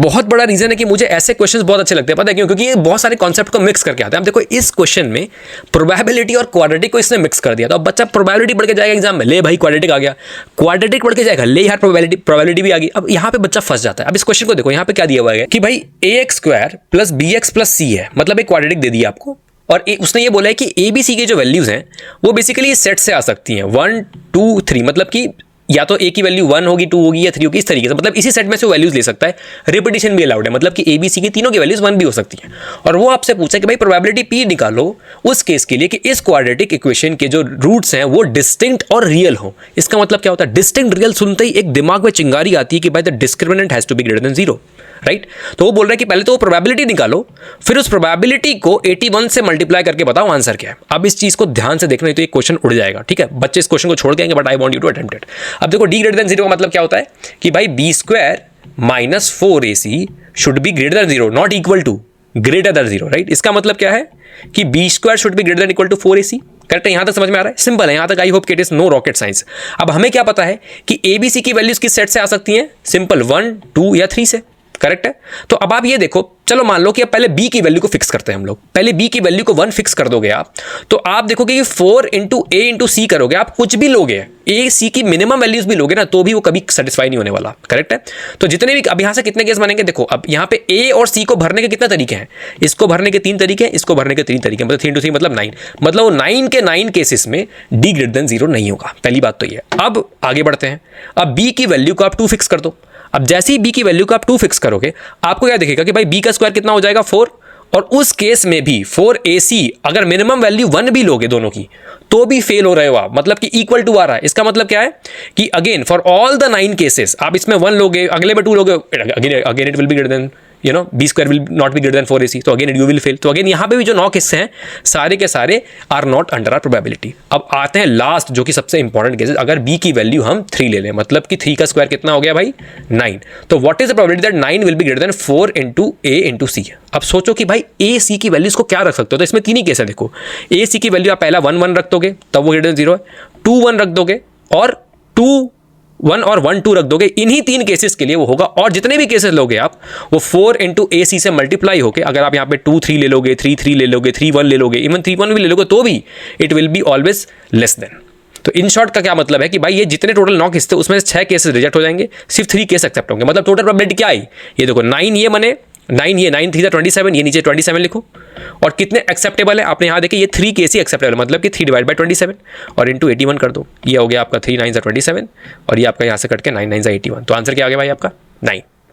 बहुत बड़ा रीजन है कि मुझे ऐसे क्वेश्चंस बहुत अच्छे लगते हैं, पता है क्यों? क्योंकि ये बहुत सारे कॉन्सेप्ट को मिक्स करके आते हैं। अब देखो इस क्वेश्चन में प्रोबेबिलिटी और क्वाड्रेटिक को इसने मिक्स कर दिया, तो अब बच्चा प्रोबेबिलिटी पढ़ के जाएगा एग्जाम में, ले भाई क्वाड्रेटिक आ गया, क्वाड्रेटिक पढ़ के जाएगा, ले यार प्रोबेबिलिटी भी आ गई। अब यहाँ पे बच्चा फंस जाता है। अब इस क्वेश्चन को देखो, यहाँ पे क्या दिया हुआ है कि भाई ax² + bx + c है, मतलब एक क्वाड्रेटिक दे दिया आपको, और उसने ये बोला है कि ए बी सी के जो वैल्यूज हैं वो बेसिकली इस सेट से आ सकती हैं 1 2 3, मतलब कि या तो ए की वैल्यू 1 होगी, 2 होगी या 3 होगी, इस तरीके से, मतलब इसी सेट में से वो वैल्यूज ले सकता है। रिपीटिशन भी अलाउड है, मतलब कि ए बी सी की तीनों की वैल्यूज 1 भी हो सकती हैं। और वो आपसे पूछा कि भाई प्रोबेबिलिटी पी निकालो उस केस के लिए कि इस क्वाड्रेटिक इक्वेशन के जो रूट्स हैं वो डिस्टिंक्ट और रियल हो। इसका मतलब क्या होता है? डिस्टिंक्ट रियल सुनते ही एक दिमाग में चिंगारी आती है कि भाई the discriminant has to be greater than 0, right? तो वो बोल रहा है कि पहले तो वो प्रोबेबिलिटी निकालो, फिर उस प्रोबेबिलिटी को 81 से मल्टीप्लाई करके बताओ आंसर क्या है। अब इस चीज को ध्यान से देखना, नहीं तो ये क्वेश्चन उड़ जाएगा, ठीक है? बच्चे इस क्वेश्चन को छोड़ देंगे, but I want you to attempt it. अब देखो d ग्रेटर देन 0 का मतलब क्या होता है कि भाई b² - 4ac should be greater than 0, not equal to, greater than 0, right? इसका मतलब क्या है कि b² should be greater than equal to 4ac। Correct है? यहां तक समझ में आ रहा है? सिंपल है यहां तक। आई होप कि it is no rocket science. अब हमें क्या पता है कि ए बी सी की वैल्यूज किस सेट से आ सकती हैं? सिंपल 1 2 या 3 से। करेक्ट है? तो अब आप ये देखो, चलो मान लो कि अब पहले b की वैल्यू को फिक्स करते हैं हम लोग। पहले b की वैल्यू को 1 फिक्स कर दोगे आप, तो आप देखोगे कि 4 × a × c करोगे, आप कुछ भी लोगे, a c की मिनिमम वैल्यूज भी लोगे ना, तो भी वो कभी सेटिस्फाई नहीं होने वाला। करेक्ट है? तो जितने भी, अब यहां से कितने केस बनेंगे देखो, अब यहां पे a और c को भरने के कितने तरीके हैं? इसको भरने के 3 तरीके हैं, इसको भरने के 3 तरीके, मतलब 3 × 3 मतलब 9, मतलब वो 9 के 9 केसेस में d ग्रेटर देन 0 नहीं होगा। पहली बात तो ये। अब आगे बढ़ते हैं। अब b की वैल्यू को आप 2 फिक्स कर दो। अब जैसे ही b की वैल्यू को आप 2 फिक्स करोगे, आपको क्या दिखेगा कि भाई b का स्क्वायर कितना हो जाएगा? 4, और उस केस में भी 4ac अगर मिनिमम वैल्यू 1 भी लोगे दोनों की, तो भी फेल हो रहे हो आप, मतलब कि इक्वल टू आ रहा है। इसका मतलब क्या है कि again for all the 9 cases आप इसमें 1 लोगे, अगले में 2 लोगे, again it will be greater then, you know, b² will not be greater then 4ac, तो अगेन यू विल फेल। तो अगेन यहाँ पे भी जो 9 केसेस हैं सारे के सारे are not under our probability. अब आते हैं लास्ट, जो कि सबसे इंपॉर्टेंट केसेस। अगर b की वैल्यू हम 3 ले लें, मतलब कि 3 का स्क्वायर कितना हो गया भाई? 9, तो what is the probability that 9 will be greater then 4 × a × c? अब सोचो कि भाई a c की वैल्यूज को क्या रख सकते हो? तो इसमें 3 ही केस है। देखो, a c की वैल्यू आप पहला 1 1 रख दोगे, तब वो ग्रेटर देन 0 है, 2 1 रख दोगे, और 2 1 और 1 2 रख दोगे। इन्हीं 3 केसेस के लिए वो होगा, और जितने भी केसेस लोगे आप वो 4 × ac से मल्टीप्लाई होके, अगर आप यहाँ पे 2 3 ले लोगे, 3 3 ले लोगे, 3 1 ले लोगे, इवन 3 1 भी ले लोगे, तो भी it will be always less than. तो इन शॉर्ट का क्या मतलब है कि भाई ये जितने टोटल 9 केस थे उसमें से 6 केसेस रिजेक्ट हो जाएंगे, सिर्फ 3 केस एक्सेप्ट होंगे। मतलब टोटल प्रोबेबिलिटी क्या आई? ये देखो 9 ये बने, 9 ये 9 3 27, ये नीचे 27 लिखो। और कितने एक्सेप्टेबल है आपने यहाँ देखे, ये 3 केस ही एक्सेप्टेबल, मतलब कि 3 / 27 और इंटू 81 कर दो। ये हो गया आपका 3 9 27, और ये आपका यहाँ से कट के 9 9 81। तो आंसर क्या आ गया भाई आपका? 9।